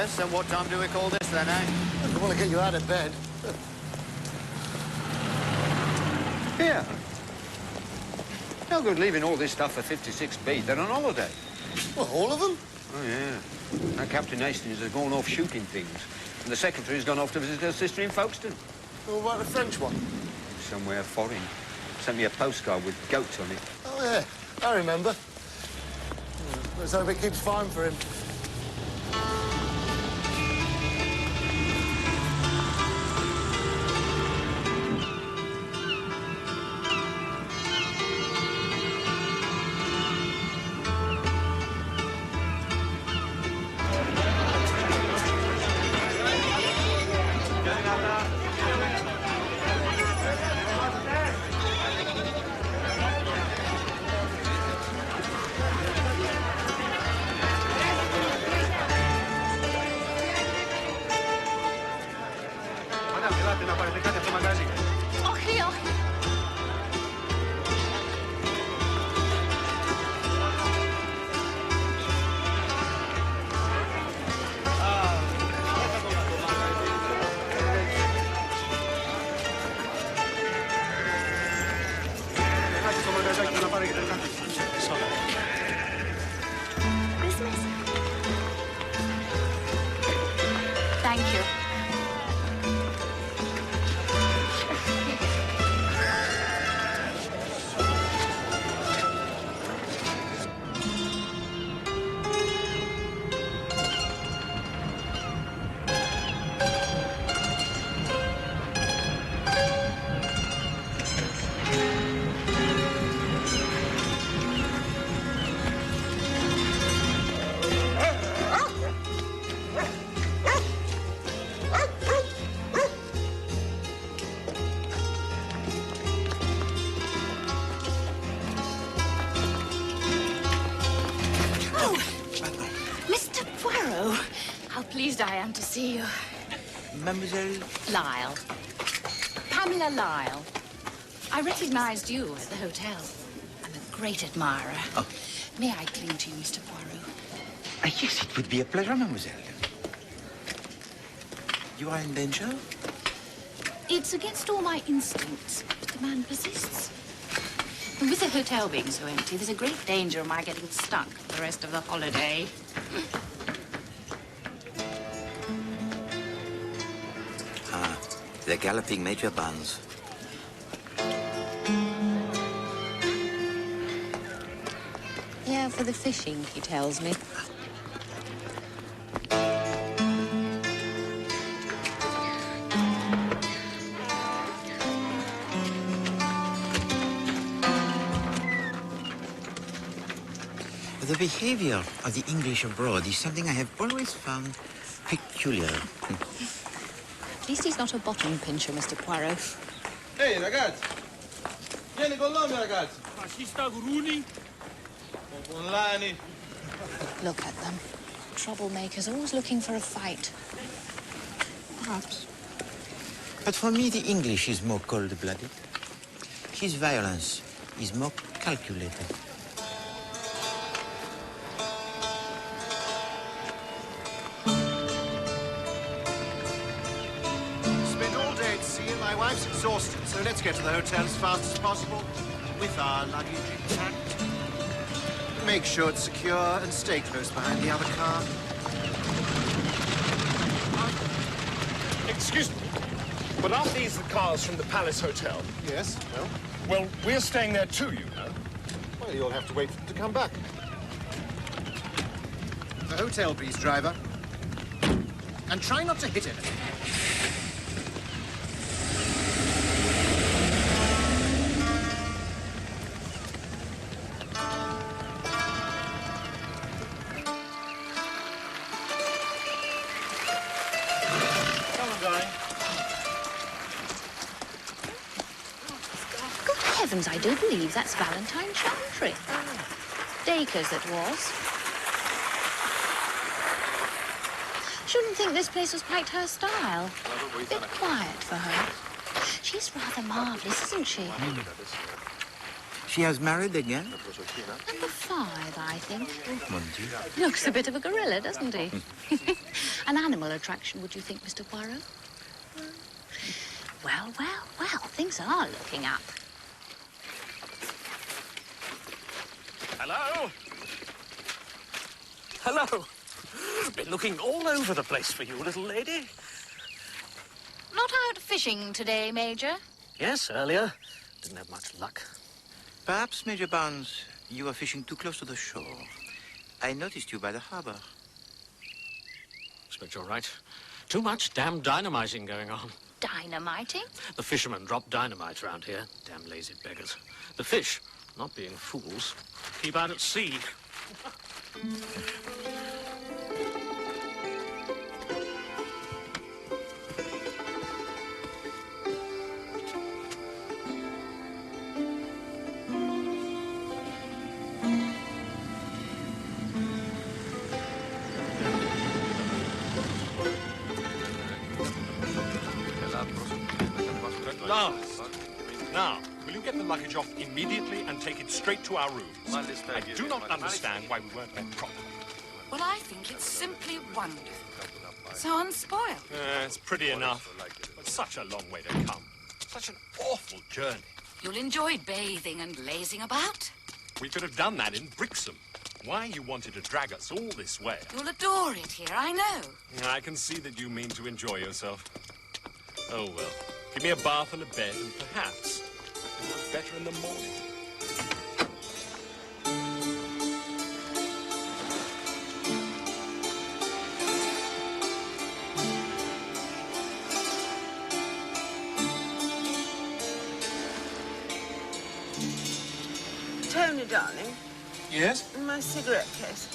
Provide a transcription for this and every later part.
Yes, and what time do we call this then, eh? I don't want to get you out of bed. Here. No good leaving all this stuff for 56B. They're on holiday. Well, all of them? Oh, yeah. Now, Captain Hastings has gone off shooting things. And the secretary's gone off to visit her sister in Folkestone. Well, what about the French one? Somewhere foreign. Sent me a postcard with goats on it. Oh, yeah. I remember. Let's hope it keeps fine for him. I am to see you. Mademoiselle? Lyle. Pamela Lyle. I recognized you at the hotel. I'm a great admirer. Oh. May I cling to you, Mr. Poirot? Yes, it would be a pleasure, mademoiselle. You are in danger? It's against all my instincts, but the man persists. And with the hotel being so empty, there's a great danger of my getting stuck for the rest of the holiday. The galloping Major Buns. Yeah, for the fishing, he tells me. The behavior of the English abroad is something I have always found peculiar. At least he's not a bottom pincher, Mr. Poirot. Ehi, ragazzi! Vieni con noi, ragazzi! Ma ci sta Gruni? Online. Look at them. Troublemakers, always looking for a fight. Perhaps. But for me, the English is more cold-blooded. His violence is more calculated. My wife's exhausted, so let's get to the hotel as fast as possible with our luggage intact. Make sure it's secure and stay close behind the other car. Excuse me, but aren't these the cars from the Palace Hotel? Yes, well? Well, we're staying there too, you know. Well, you'll have to wait for them to come back. The hotel, please, driver. And try not to hit anything. I do believe that's Valentine Chantry. Dacres, that was. Shouldn't think this place was quite her style. A bit quiet for her. She's rather marvellous, isn't she? She has married again? Number 5, I think. Mon Dieu. Looks a bit of a gorilla, doesn't he? An animal attraction, would you think, Mr. Poirot? Well, well, well, things are looking up. Hello? Hello. Been looking all over the place for you, little lady. Not out fishing today, Major? Yes, earlier. Didn't have much luck. Perhaps, Major Barnes, you are fishing too close to the shore. I noticed you by the harbor. Expect you're right. Too much damn dynamiting going on. Dynamiting? The fishermen drop dynamite around here. Damn lazy beggars. The fish, not being fools, keep out at sea. Now, will you get the luggage off immediately and take it straight to our rooms? I do not understand why we weren't met properly. Well, I think it's simply wonderful. So unspoiled. It's pretty enough, but such a long way to come. Such an awful journey. You'll enjoy bathing and lazing about. We could have done that in Brixham. Why you wanted to drag us all this way? You'll adore it here, I know. I can see that you mean to enjoy yourself. Oh, well. Give me a bath and a bed, and perhaps it'll look better in the morning. Tony, darling. Yes? My cigarette case.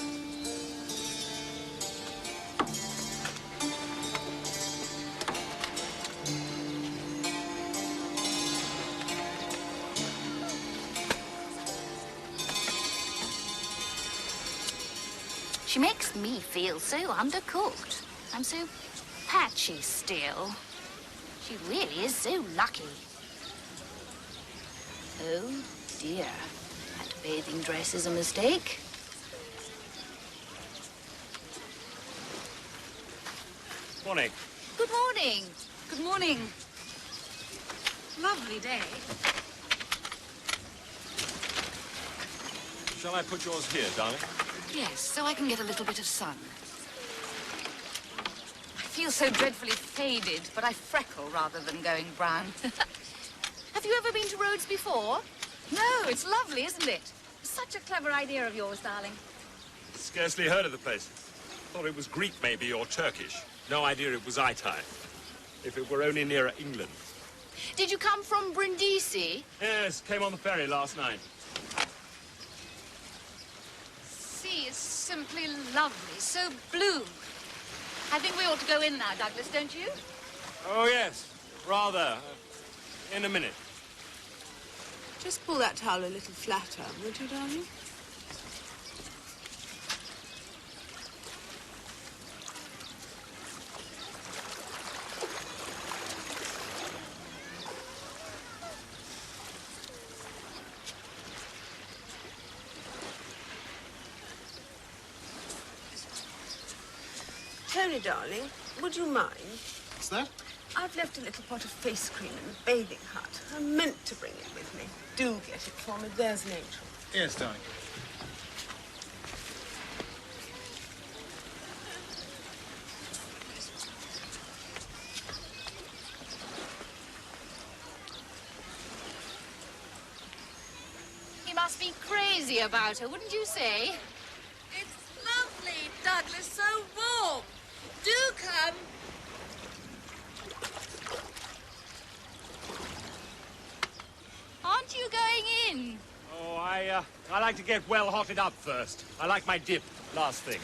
She makes me feel so undercooked. I'm so patchy still. She really is so lucky. Oh, dear. That bathing dress is a mistake. Morning. Good morning. Good morning. Lovely day. Shall I put yours here, darling? Yes, so I can get a little bit of sun. I feel so dreadfully faded, but I freckle rather than going brown. Have you ever been to Rhodes before? No, it's lovely, isn't it? Such a clever idea of yours, darling. Scarcely heard of the place. Thought it was Greek, maybe, or Turkish. No idea it was Itai. If it were only nearer England. Did you come from Brindisi? Yes, came on the ferry last night. Sea is simply lovely, so blue. I think we ought to go in now, Douglas, don't you? Oh, yes. Rather. In a minute. Just pull that towel a little flatter, would you, darling? Tony, darling, would you mind? What's that? I've left a little pot of face cream in the bathing hut. I meant to bring it with me. Do get it for me. There's an angel. Yes, darling. He must be crazy about her, wouldn't you say? It's lovely, Douglas, so warm. Do come. Aren't you going in? Oh, I like to get well hotted up first. I like my dip, last thing.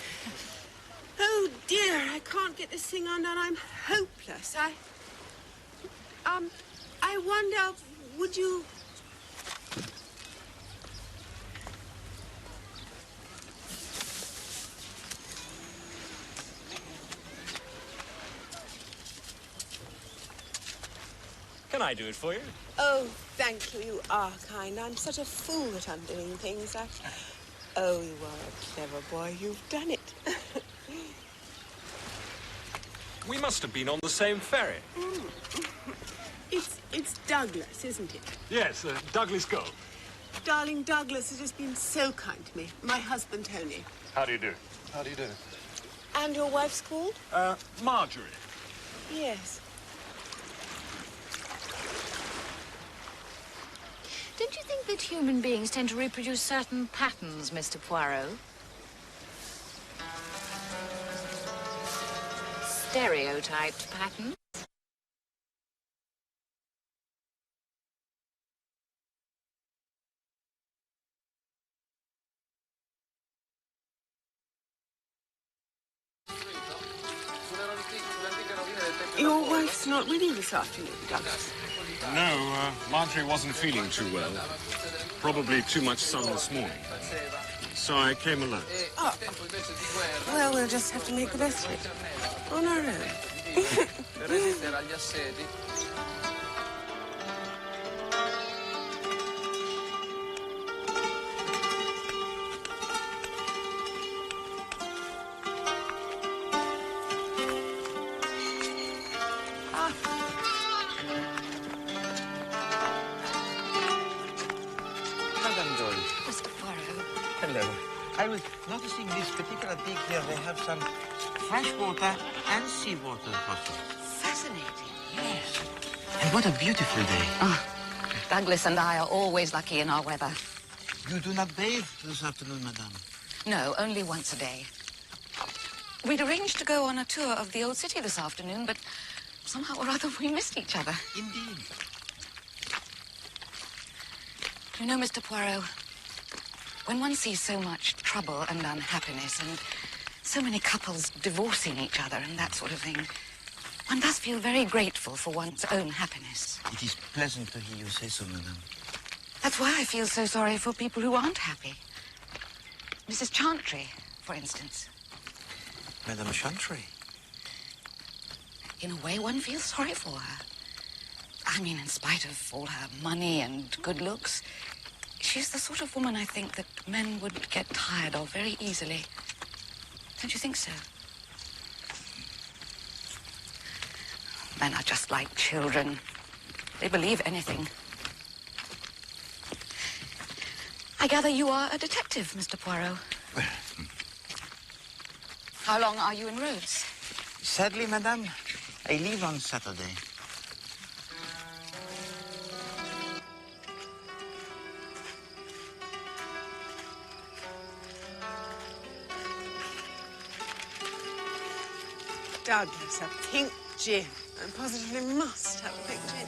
Oh, dear, I can't get this thing undone. I'm hopeless. I wonder, would you... Can I do it for you? Oh, thank you. You are kind. I'm such a fool that I'm doing things like... Oh, you are a clever boy. You've done it. We must have been on the same ferry. It's Douglas, isn't it? Yes, Douglas Gold. Darling, Douglas has just been so kind to me. My husband, Tony. How do you do? How do you do? And your wife's called? Marjorie. Yes. Don't you think that human beings tend to reproduce certain patterns, Mr. Poirot? Stereotyped patterns? Your wife's not with you this afternoon, Douglas. No, Marjorie wasn't feeling too well. Probably too much sun this morning. So I came alone. Oh. Well, we'll just have to make the best of it. On our own. Hello. I was noticing this particular dig here. They have some fresh water and seawater fossils. Fascinating. Yes. And what a beautiful day. Oh, Douglas and I are always lucky in our weather. You do not bathe this afternoon, madame? No, only once a day. We'd arranged to go on a tour of the old city this afternoon, but somehow or other we missed each other. Indeed. You know, Mr. Poirot, when one sees so much trouble and unhappiness and so many couples divorcing each other and that sort of thing, one does feel very grateful for one's own happiness. It is pleasant to hear you say so, madame. That's why I feel so sorry for people who aren't happy. Mrs. Chantry, for instance. Madame Chantry? In a way, one feels sorry for her. I mean, in spite of all her money and good looks, she's the sort of woman, I think, that men would get tired of very easily. Don't you think so? Men are just like children. They believe anything. I gather you are a detective, Mr. Poirot. How long are you in Rhodes? Sadly, madame, I leave on Saturday. Douglas, a pink gin. I positively must have a pink gin.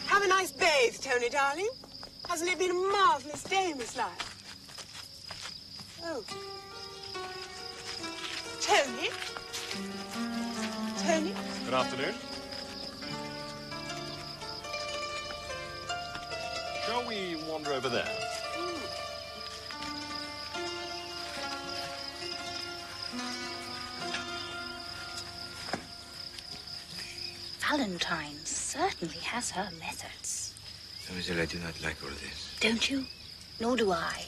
Have a nice bathe, Tony, darling. Hasn't it been a marvellous day in this life? Oh. Tony? Tony? Good afternoon. Shall we wander over there? Valentine certainly has her methods. Mademoiselle, I do not like all this. Don't you? Nor do I.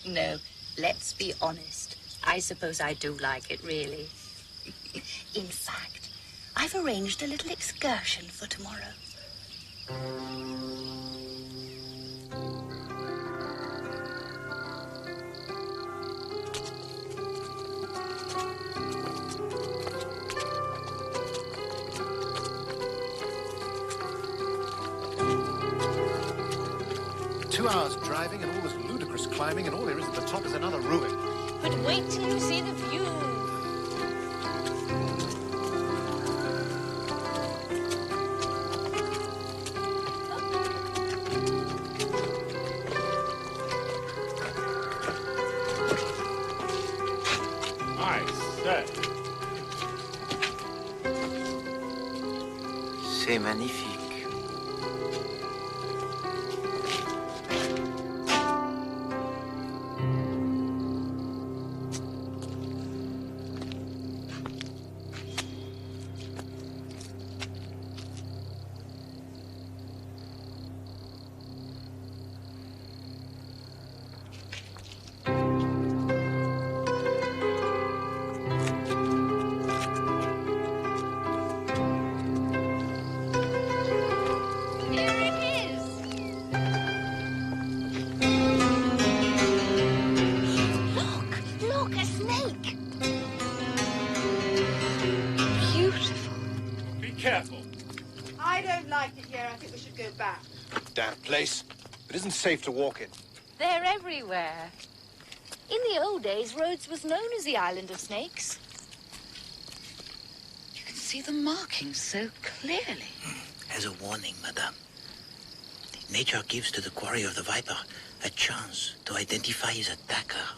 No, let's be honest. I suppose I do like it, really. In fact, I've arranged a little excursion for tomorrow. Hours driving and all this ludicrous climbing, and all there is at the top is another ruin. But wait till you see the view. I say. C'est magnifique. isn't safe to walk in. They're everywhere. In the old days, Rhodes was known as the Island of Snakes. You can see the markings so clearly. As a warning, madame. Nature gives to the quarry of the viper a chance to identify his attacker.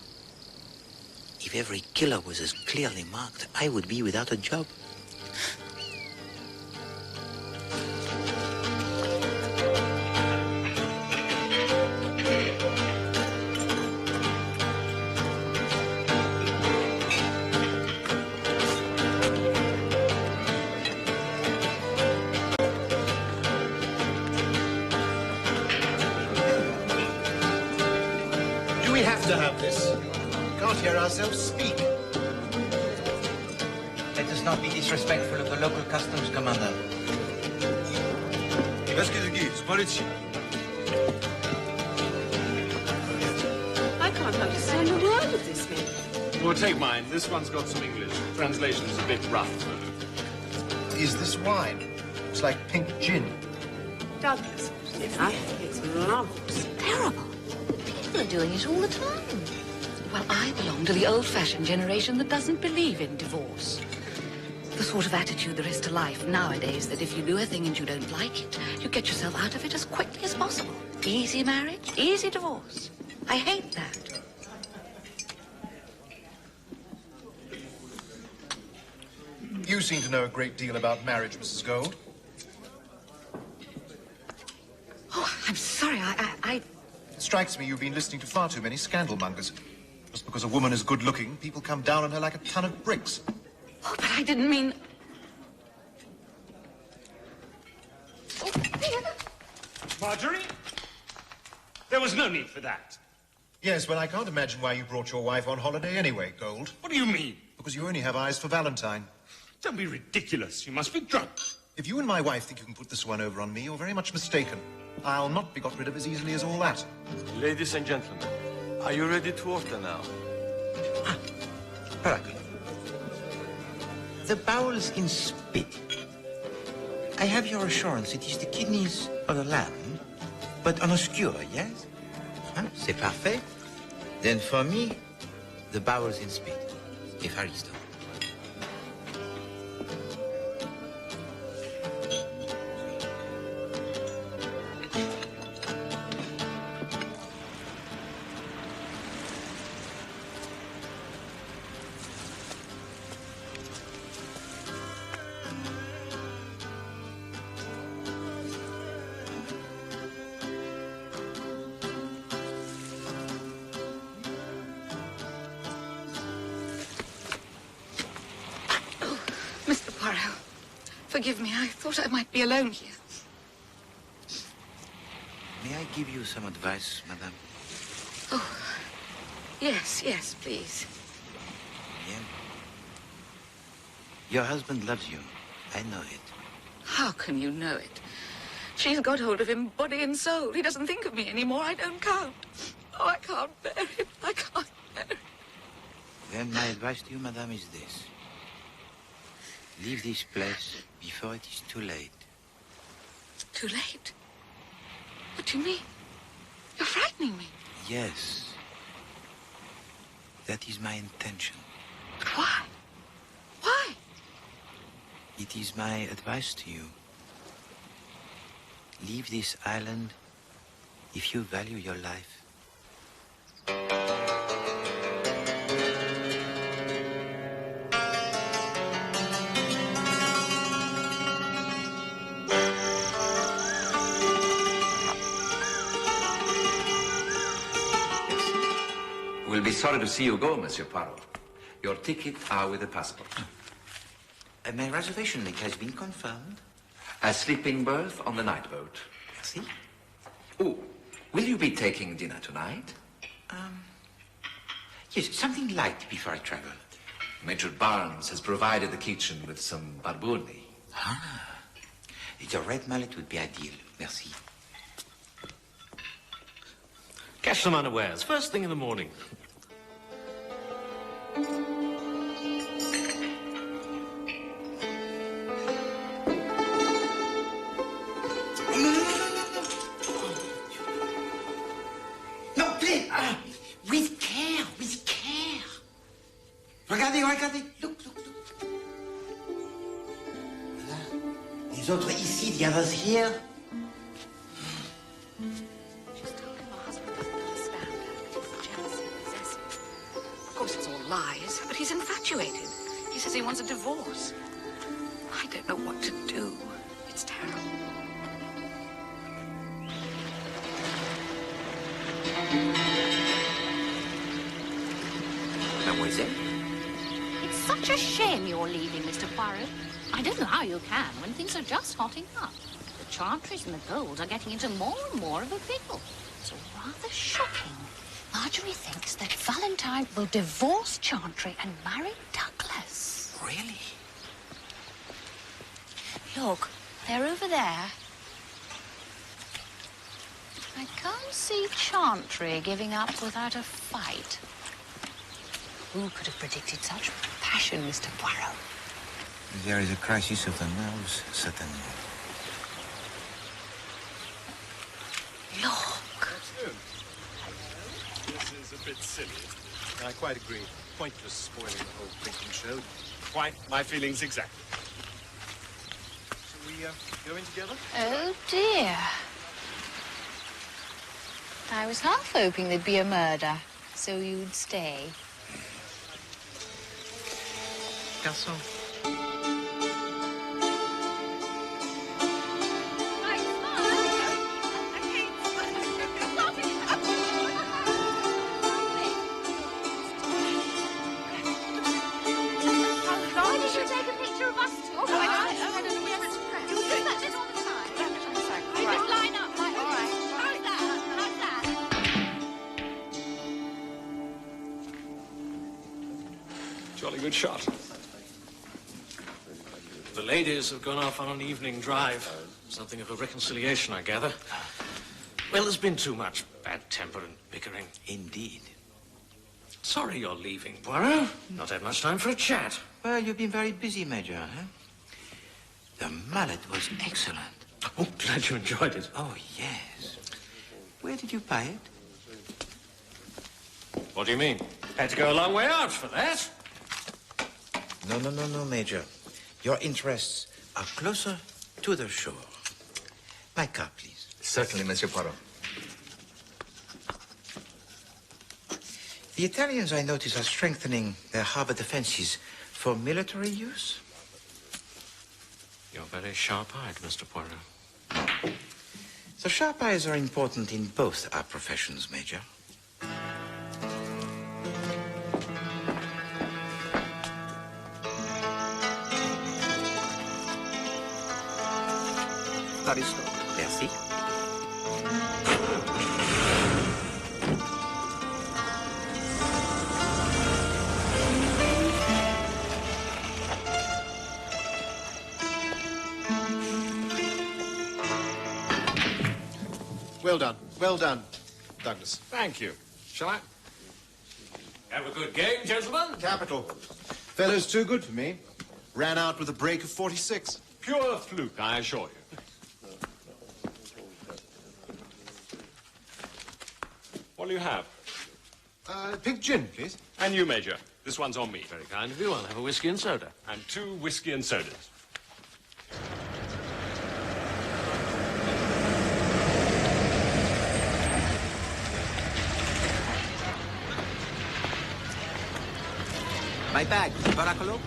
If every killer was as clearly marked, I would be without a job. Speak. Let us not be disrespectful of the local customs, Commander. I can't understand a word of this, man. Well, take mine. This one's got some English. Translation's a bit rough. Is this wine? It's like pink gin. Douglas, it's marvelous. Terrible. People are doing it all the time. Well, I belong to the old-fashioned generation that doesn't believe in divorce. The sort of attitude there is to life nowadays that if you do a thing and you don't like it, you get yourself out of it as quickly as possible. Easy marriage, easy divorce. I hate that. You seem to know a great deal about marriage, Mrs. Gold. Oh, I'm sorry, I... It strikes me you've been listening to far too many scandal mongers. Just because a woman is good-looking, people come down on her like a ton of bricks. Oh, but I didn't mean... Marjorie? There was no need for that. Yes, well, I can't imagine why you brought your wife on holiday anyway, Gold. What do you mean? Because you only have eyes for Valentine. Don't be ridiculous. You must be drunk. If you and my wife think you can put this one over on me, you're very much mistaken. I'll not be got rid of as easily as all that. Ladies and gentlemen, are you ready to order now? Paragon. The bowels in spit. I have your assurance it is the kidneys of the lamb, but on a skewer, yes? C'est parfait. Then for me, the bowels in spit. Efaristo. Forgive me, I thought I might be alone here. May I give you some advice, madame? Oh, yes, yes, please. Bien. Your husband loves you. I know it. How can you know it? She's got hold of him body and soul. He doesn't think of me anymore. I don't count. Oh, I can't bear it. I can't bear it. Then my advice to you, madame, is this. Leave this place before it is too late. Too late? What do you mean? You're frightening me. Yes. That is my intention. But why? Why? It is my advice to you. Leave this island if you value your life. We'll be sorry to see you go, Monsieur Poirot. Your ticket are with the passport. My reservation link has been confirmed. A sleeping berth on the night boat. Merci. Oh, will you be taking dinner tonight? Yes, something light before I travel. Major Barnes has provided the kitchen with some barbourni. Ah, the red mallet would be ideal. Merci. Catch them unawares, first thing in the morning. Les autres ici, the others here. She's told him her husband doesn't understand her, that he's jealous and possessive. Of course, it's all lies, but he's infatuated. He says he wants a divorce. I don't know what to do. It's terrible. Mademoiselle? It's such a shame you're leaving, Mr. Poirot. I don't know how you can when things are just hotting up. The Chantries and the Golds are getting into more and more of a pickle. It's rather shocking. Marjorie thinks that Valentine will divorce Chantry and marry Douglas. Really? Look, they're over there. I can't see Chantry giving up without a fight. Who could have predicted such passion, Mr. Poirot? There is a crisis of the nerves, certainly. Look. This is a bit silly. I quite agree. Pointless spoiling the whole drinking show. Quite my feelings exactly. Shall we go in together? Oh, dear. I was half hoping there'd be a murder, so you'd stay. Garçon. Jolly good shot. The ladies have gone off on an evening drive. Something of a reconciliation, I gather. Well, there's been too much bad temper and bickering. Indeed. Sorry you're leaving, Poirot. Not had much time for a chat. Well, you've been very busy, Major, huh? The mallet was excellent. Oh, glad you enjoyed it. Oh, yes. Where did you buy it? What do you mean? Had to go a long way out for that. No, Major. Your interests are closer to the shore. My cup, please. Certainly, Monsieur Poirot. The Italians, I notice, are strengthening their harbor defenses for military use. You're very sharp-eyed, Mr. Poirot. So sharp eyes are important in both our professions, Major. Aristo. Merci. Well done, Douglas. Thank you. Shall I? Have a good game, gentlemen. Capital. Fellow's too good for me. Ran out with a break of 46. Pure fluke, I assure you. What do you have? Pink gin, please. And you, Major. This one's on me. Very kind of you. I'll have a whiskey and soda. And 2 whiskey and sodas. My bag, Baracolo.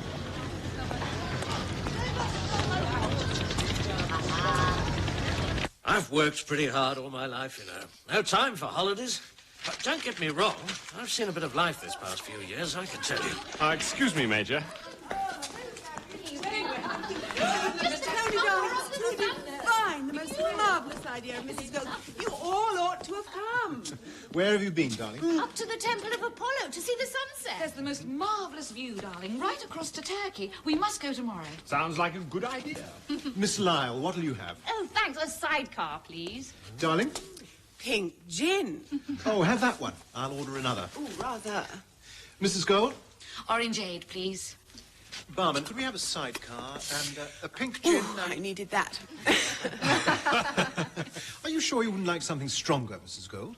I've worked pretty hard all my life, you know. No time for holidays. But don't get me wrong. I've seen a bit of life this past few years, I can tell you. Excuse me, Major. Fine, the most marvellous idea, Mrs. Gold. You all ought to have come. Where have you been, darling? Up to the Temple of Apollo to see the sunset. There's the most marvellous view, darling, right across to Turkey. We must go tomorrow. Sounds like a good idea. Miss Lyle, what'll you have? Oh, thanks. A sidecar, please. Darling? Pink gin. Oh, have that one. I'll order another. Oh, rather. Mrs. Gold? Orangeade, please. Barman, could we have a sidecar and a pink gin? I needed that. Are you sure you wouldn't like something stronger, Mrs. Gold?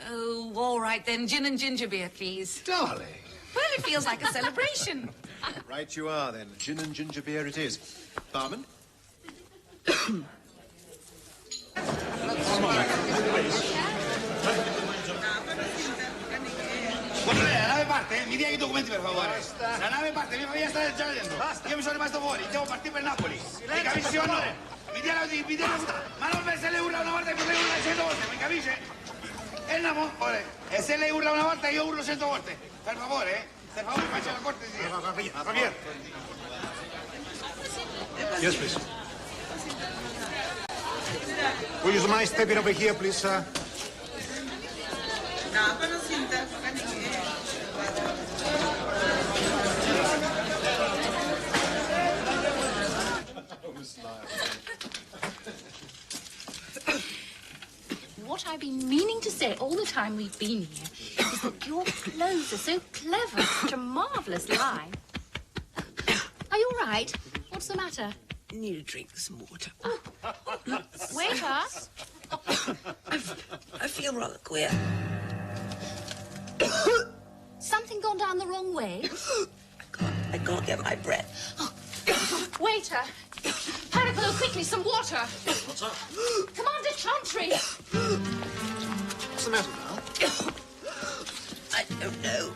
Oh, all right then. Gin and ginger beer, please. Darling. Well, it feels like a celebration. Right you are, then. Gin and ginger beer it is. Barman? La nave parte, mi dia i documenti per favore. La nave parte, mia famiglia sta già dentro. Io mi sono rimasto fuori, devo partire per Napoli. Mi capisci o no? Mi dia ma non se le urla una volta e poi le urla 100 volte, mi capisce? E andiamo, ora. E se lei urla una volta io urlo 100 volte. Per favore, faccia la cortesia. Javier. Yes, please. Will you mind stepping over here, please, sir? What I've been meaning to say all the time we've been here is that your clothes are so clever, such a marvellous lie. Are you all right? What's the matter? Need a drink, some water. Waiter? I feel rather queer. Something gone down the wrong way? I can't get my breath. Waiter! Paracolo, quickly, some water! What's up? Commander Chantry! What's the matter now? I don't know.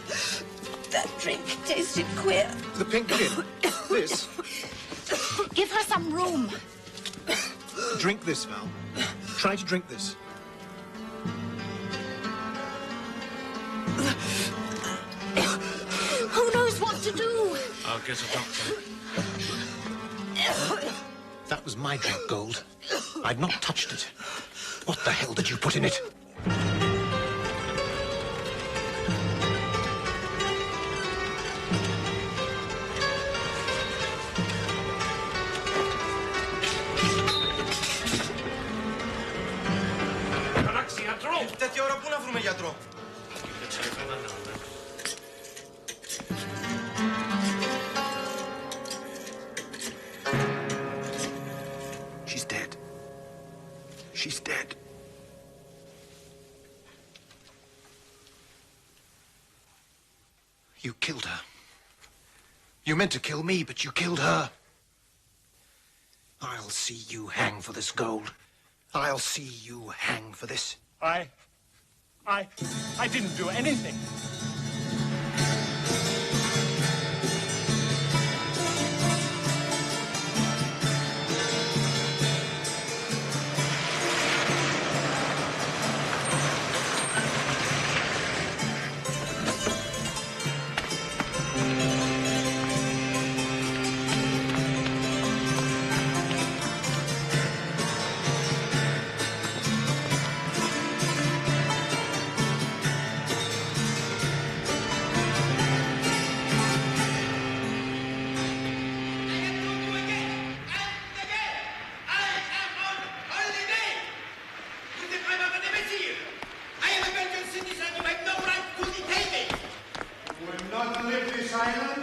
That drink tasted queer. The pink gin? This? Give her some room. Drink this, Val. Try to drink this. Who knows what to do? I'll get a doctor. That was my drink, Gold. I've not touched it. What the hell did you put in it? Τέτοια ώρα πού να βρούμε γιατρό? She's dead. She's dead. You killed her. You meant to kill me, but you killed her. I'll see you hang for this, Gold. I'll see you hang for this. I didn't do anything.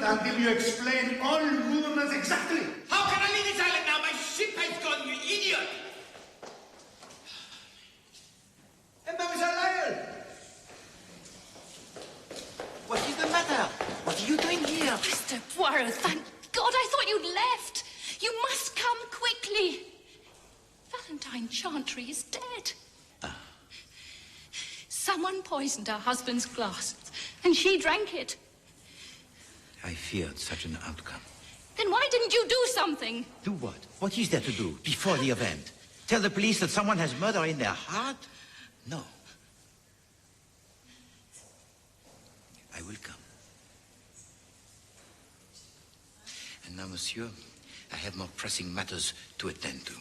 Until you explain all movements exactly. How can I leave this island now? My ship has gone, you idiot! What is the matter? What are you doing here? Mr. Poirot, thank God, I thought you'd left. You must come quickly. Valentine Chantry is dead. Someone poisoned her husband's glass, and she drank it. I feared such an outcome. Then why didn't you do something? Do what? What is there to do before the event? Tell the police that someone has murder in their heart? No. I will come. And now, monsieur, I have more pressing matters to attend to.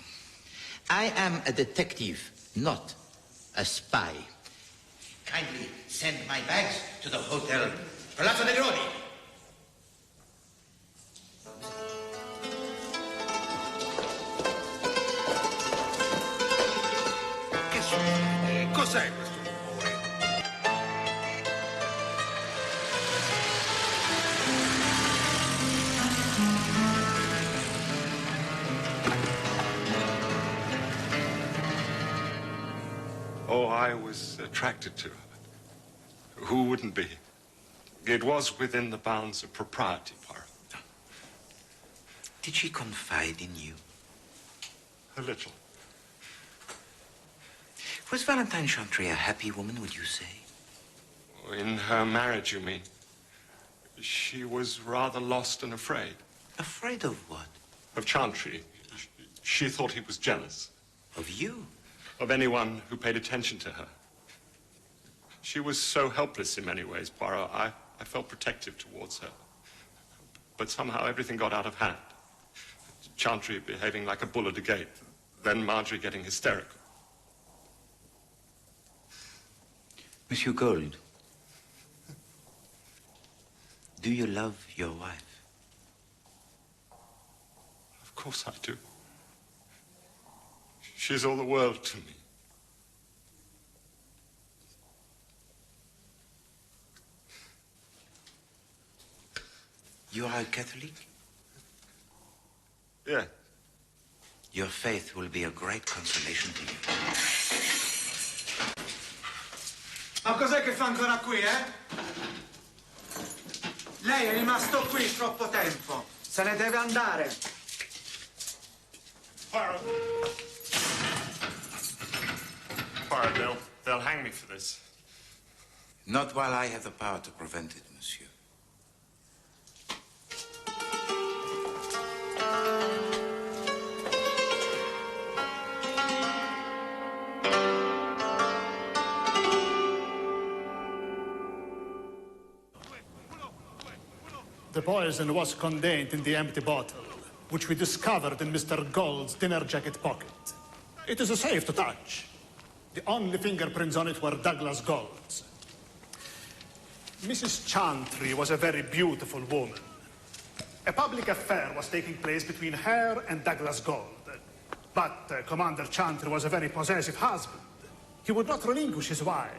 I am a detective, not a spy. Kindly send my bags to the Hotel Palazzo dei Rodi. Che succede? Cos'è questo rumore? Oh, I was attracted to her. Who wouldn't be? It was within the bounds of propriety, Poirot. Did she confide in you? A little. Was Valentine Chantry a happy woman, would you say? In her marriage, you mean? She was rather lost and afraid. Afraid of what? Of Chantry. She thought he was jealous. Of you? Of anyone who paid attention to her. She was so helpless in many ways, Poirot. I felt protective towards her. But somehow everything got out of hand. Chantry behaving like a bull at a gate. Then Marjorie getting hysterical. Monsieur Gold, do you love your wife? Of course I do. She's all the world to me. You are a Catholic? Yeah. Your faith will be a great consolation to you. Ma cos'è che fa ancora qui, eh? Lei è rimasto qui troppo tempo. Se ne deve andare. Poirot, they'll hang me for this. Not while I have the power to prevent it, monsieur. The poison was contained in the empty bottle, which we discovered in Mr. Gold's dinner jacket pocket. It is safe to touch. The only fingerprints on it were Douglas Gold's. Mrs. Chantry was a very beautiful woman. A public affair was taking place between her and Douglas Gold. But Commander Chantry was a very possessive husband. He would not relinquish his wife.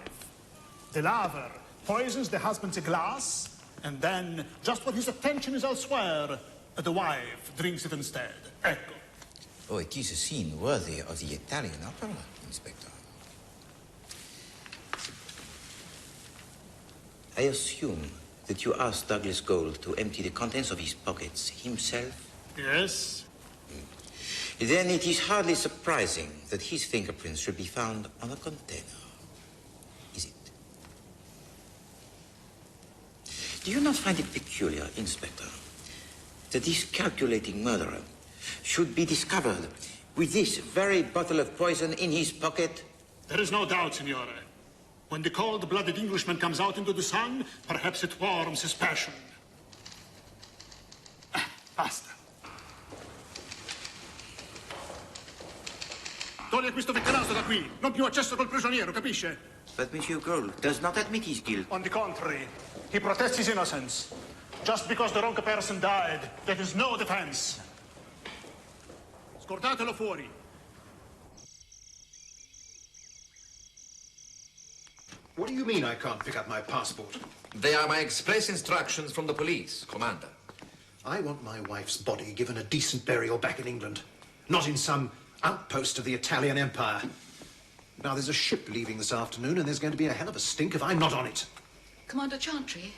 The lover poisons the husband's glass, and then, just when his attention is elsewhere, the wife drinks it instead. Ecco. Oh, it is a scene worthy of the Italian opera, Inspector. I assume that you asked Douglas Gold to empty the contents of his pockets himself? Yes. Then it is hardly surprising that his fingerprints should be found on a container. Is it? Do you not find it peculiar, Inspector, that this calculating murderer should be discovered with this very bottle of poison in his pocket? There is no doubt, Signore. When the cold-blooded Englishman comes out into the sun, perhaps it warms his passion. Basta. Toglie questo vetterato da qui. Non più accesso col prigioniero, capisce? But Monsieur Gold does not admit his guilt. On the contrary, he protests his innocence. Just because the wrong person died, that is no defense. Scordatelo fuori. What do you mean I can't pick up my passport? They are my express instructions from the police, Commander. I want my wife's body given a decent burial back in England, not in some outpost of the Italian Empire. Now, there's a ship leaving this afternoon, and there's going to be a hell of a stink if I'm not on it. Commander Chantry?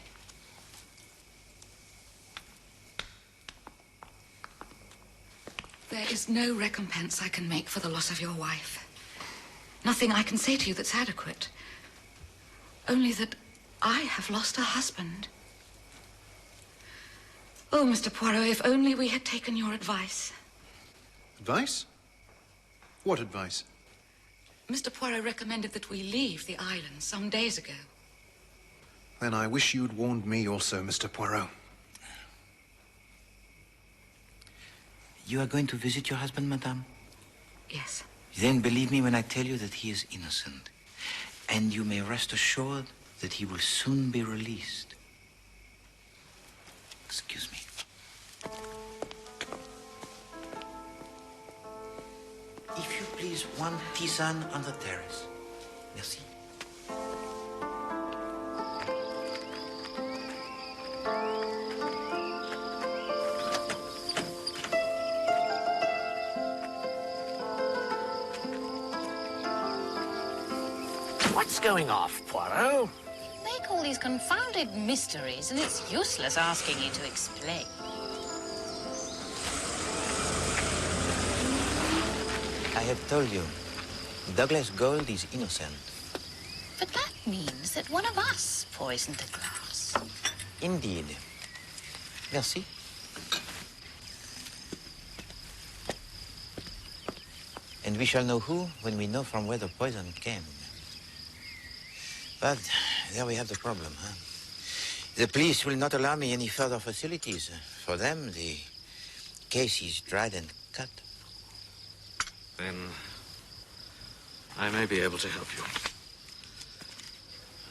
There is no recompense I can make for the loss of your wife. Nothing I can say to you that's adequate. Only that I have lost a husband. Oh, Mr. Poirot, if only we had taken your advice. Advice? What advice? Mr. Poirot recommended that we leave the island some days ago. Then I wish you'd warned me also, Mr. Poirot. You are going to visit your husband, madame? Yes. Then believe me when I tell you that he is innocent. And you may rest assured that he will soon be released. Excuse me. If you please, one tisane on the terrace. Merci. What's going off, Poirot? You make all these confounded mysteries, and it's useless asking you to explain. I have told you, Douglas Gold is innocent. But that means that one of us poisoned the glass. Indeed. Merci. And we shall know who when we know from where the poison came. But there we have the problem, huh? The police will not allow me any further facilities. For them, the case is dried and cut. Then I may be able to help you.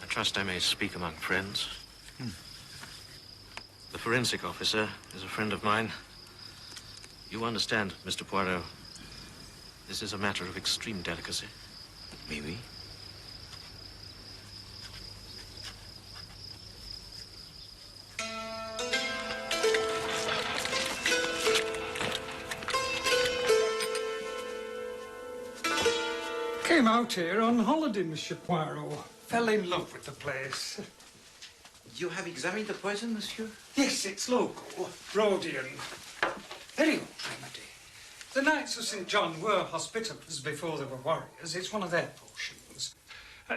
I trust I may speak among friends. The forensic officer is a friend of mine. You understand, Mr. Poirot, this is a matter of extreme delicacy. Maybe. Came out here on holiday, Monsieur Poirot. Fell in love with the place. You have examined the poison, monsieur? Yes, it's local. Rhodian. Very old remedy. The Knights of St. John were hospitallers before they were warriors. It's one of their potions.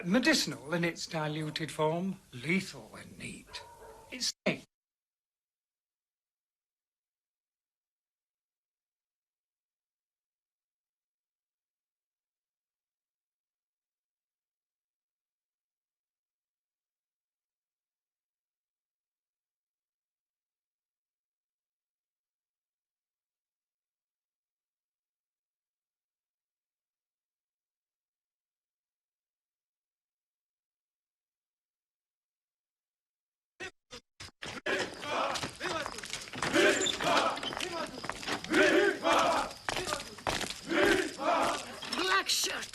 Medicinal in its diluted form, lethal when neat. It's safe. Black shirt.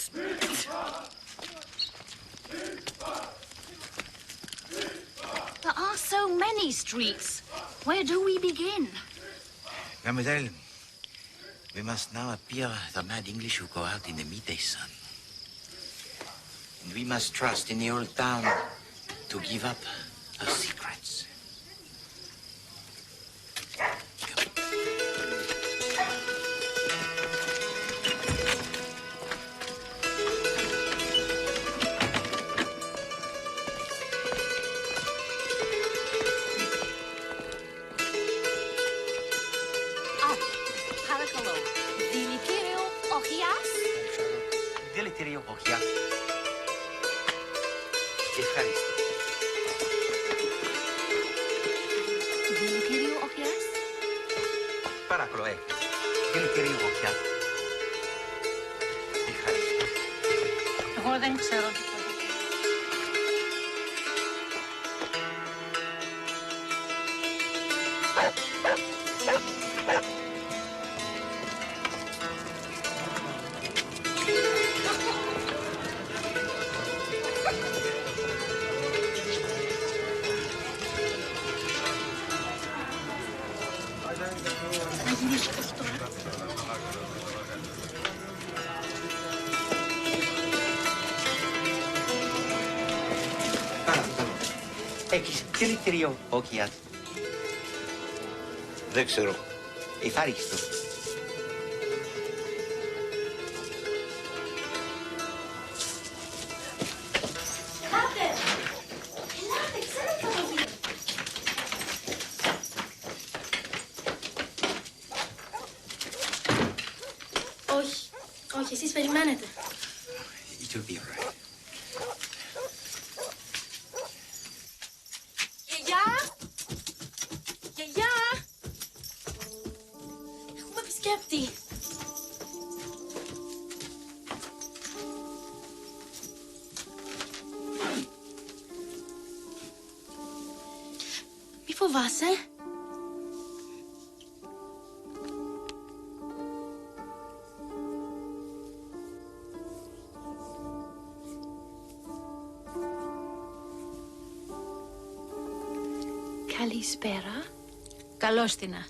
There are so many streets. Where do we begin? Mademoiselle, we must now appear the mad English who go out in the midday sun. And we must trust in the old town to give up her secrets. Δηλητήριο οχιά. Ευχαριστώ. Δηλητήριο οχιάς. Παρακαλώ, δηλητήριο οχιά. Ευχαριστώ. Εγώ δεν ξέρω τι πω. Έχεις δηλητήριο οχιά. Δεν ξέρω. Ευχαριστώ. Όχι, εσείς περιμένετε. It will be all right. Γιαγιά! Έχουμε επισκέπτη. Μη φοβάσαι. Καλησπέρα. Καλώς τινα.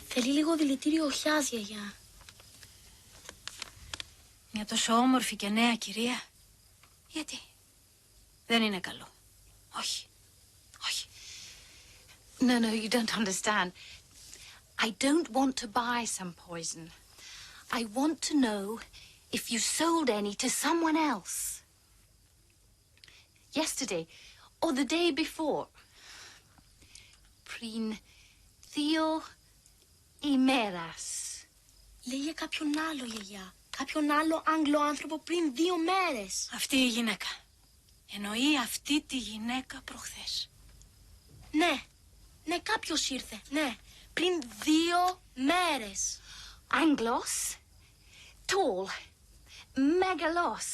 Θέλει λίγο δηλητήριο οχιάς, γιαγιά. Μια τόσο όμορφη και νέα κυρία. Γιατί? Δεν είναι καλό. Όχι. Όχι. No, you don't understand. I don't want to buy some poison. I want to know if you sold any to someone else. Yesterday, or the day before. Πριν 2 ημέρας. Λέει για κάποιον άλλο, γιαγιά. Κάποιον άλλο Άγγλο άνθρωπο πριν 2 μέρες. Αυτή η γυναίκα. Εννοεί αυτή τη γυναίκα προχθές. Ναι. Ναι, κάποιος ήρθε. Ναι. Πριν 2 μέρες. Άγγλος. Tall. Megalos.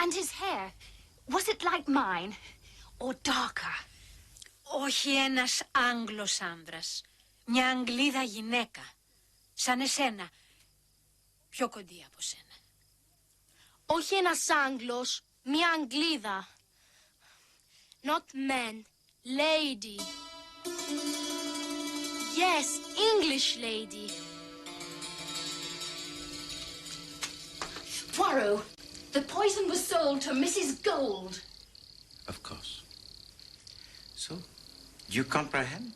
And his hair, was it like mine or darker? Όχι ένας Άγγλος άνδρας. Μια Αγγλίδα γυναίκα. Σαν εσένα. Πιο κοντή από σένα. Όχι ένας Άγγλος. Μια Αγγλίδα. Not man. Lady. Yes, English lady. Poirot, the poison was sold to Mrs. Gold. Of course. So, do you comprehend?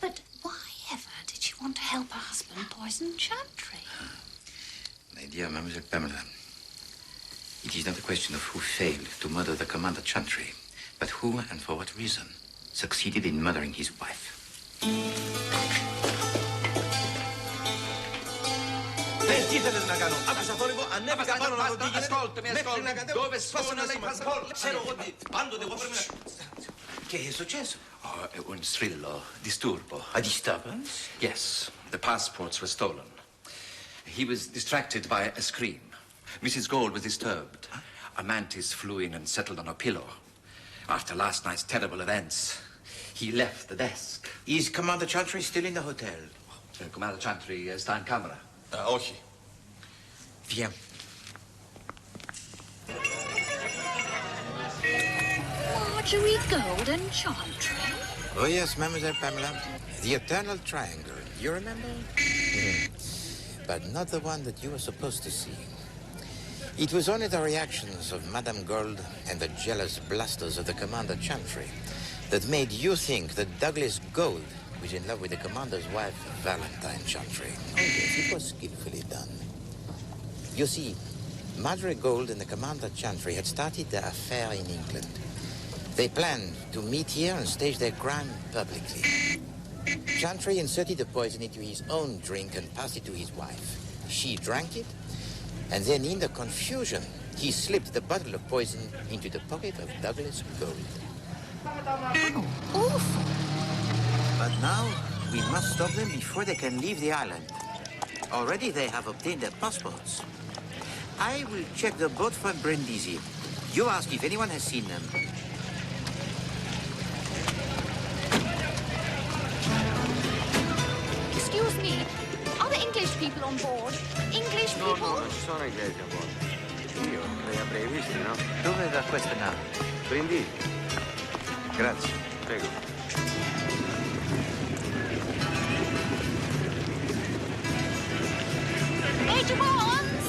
But why ever did she want to help her husband poison Chantry? My dear Mademoiselle Pamela, it is not a question of who failed to murder the Commander Chantry, but who and for what reason succeeded in murdering his wife. Τι θέλεις να κάνω? Άκουσα θόρυβο, ανέβηκα πάνω να δω τι γίνεται. Μέχρι να κατέβω, πάσα να λέει πασπόλ. Ξέρω εγώ τι, πάντοτε εγώ πρέπει να... Che è successo? Un strillo, disturbo. A disturbance? Yes, the passports were stolen. He was distracted by a scream. Mrs. Gold was disturbed. A mantis flew in and settled on her pillow. After last night's terrible events, he left the desk. Is Commander Chantry still in the hotel? Commander Chantry sta in camera. Όχι. Viens. Marjorie Gold and Chantry? Oh yes, Mademoiselle Pamela. The eternal triangle. You remember? But not the one that you were supposed to see. It was only the reactions of Madame Gold and the jealous blusters of the Commander Chantry that made you think that Douglas Gold was in love with the Commander's wife, Valentine Chantry. Oh yes, it was skillfully done. You see, Marjorie Gold and the Commander Chantry had started their affair in England. They planned to meet here and stage their crime publicly. Chantry inserted the poison into his own drink and passed it to his wife. She drank it, and then in the confusion, he slipped the bottle of poison into the pocket of Douglas Gold. Awful. But now, we must stop them before they can leave the island. Already they have obtained their passports. I will check the boat from Brindisi. You ask if anyone has seen them. Excuse me, are there English people on board? English people? No, non ci sono inglesi a bordo. Io li avrei visti, no? Dove va questa nave? Brindisi. Grazie. Prego. Major Bonds!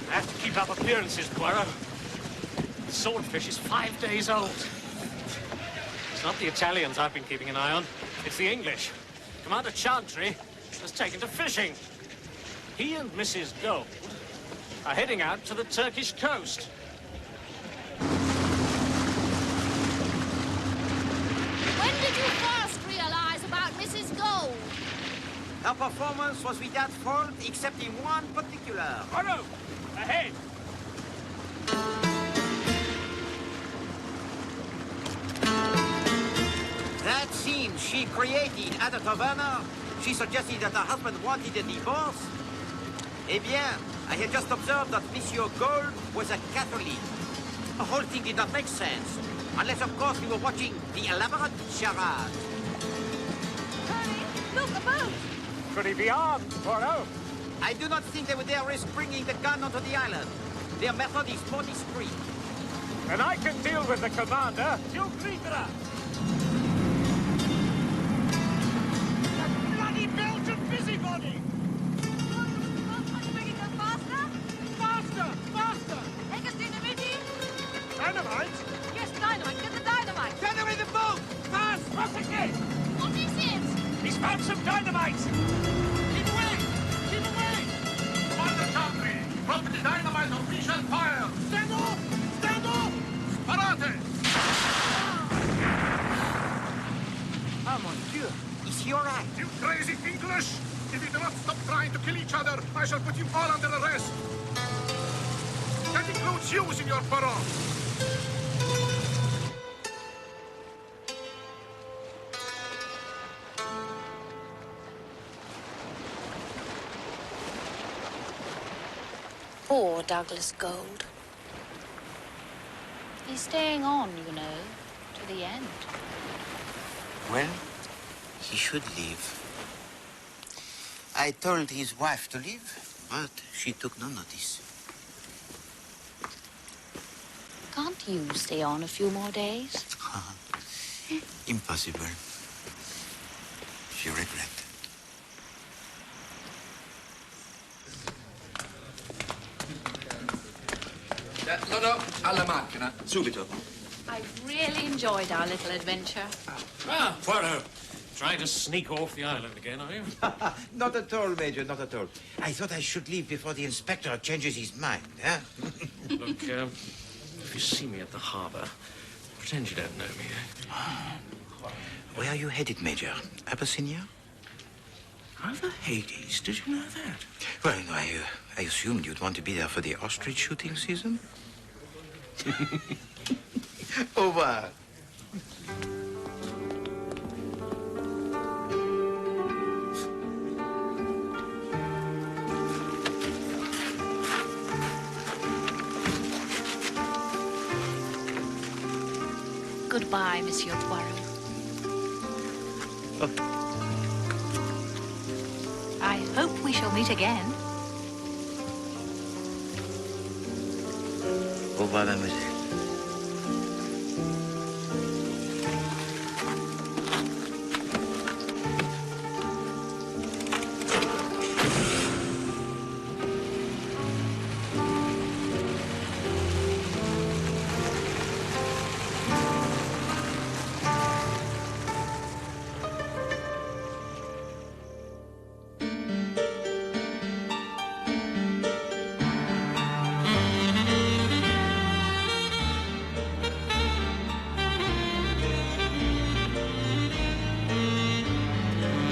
I have to keep up appearances, Poirot. The swordfish is 5 days old. It's not the Italians I've been keeping an eye on. It's the English. Commander Chantry has taken to fishing. He and Mrs. Gold are heading out to the Turkish coast. When did you first realize about Mrs. Gold? Her performance was without fault except in one particular. Poirot, ahead! That scene she created at the taverna, she suggested that her husband wanted a divorce. Eh bien, I had just observed that Monsieur Gold was a Catholic. The whole thing did not make sense. Unless, of course, we were watching the elaborate charade. Hurry, look, a boat! Could he be armed, Poirot? I do not think they would dare risk bringing the gun onto the island. Their method is more discreet. And I can deal with the commander. You Gritra! Bloody Belgian busybody! Grab some dynamite! Keep away! Keep away! Commander Chantry, drop the dynamite or we shall fire! Stand off! Stand off! Parate! Oh, mon Dieu. Is he all right? You crazy English! If you do not stop trying to kill each other, I shall put you all under arrest. That includes you, Signor Poirot. Poor Douglas Gold. He's staying on, you know, to the end. Well, he should leave. I told his wife to leave, but she took no notice. Can't you stay on a few more days? Impossible. She regretted. No, alla macchina, subito. I've really enjoyed our little adventure. Ah, Poirot. Trying to sneak off the island again, are you? Not at all, Major, not at all. I thought I should leave before the inspector changes his mind, huh? Look, if you see me at the harbour, pretend you don't know me, eh? Where are you headed, Major? Abyssinia? Over Hades? Did you know that? Well, no, I assumed you'd want to be there for the ostrich shooting season. Au revoir. Goodbye, Monsieur Poirot. I hope we shall meet again. Au revoir, mademoiselle.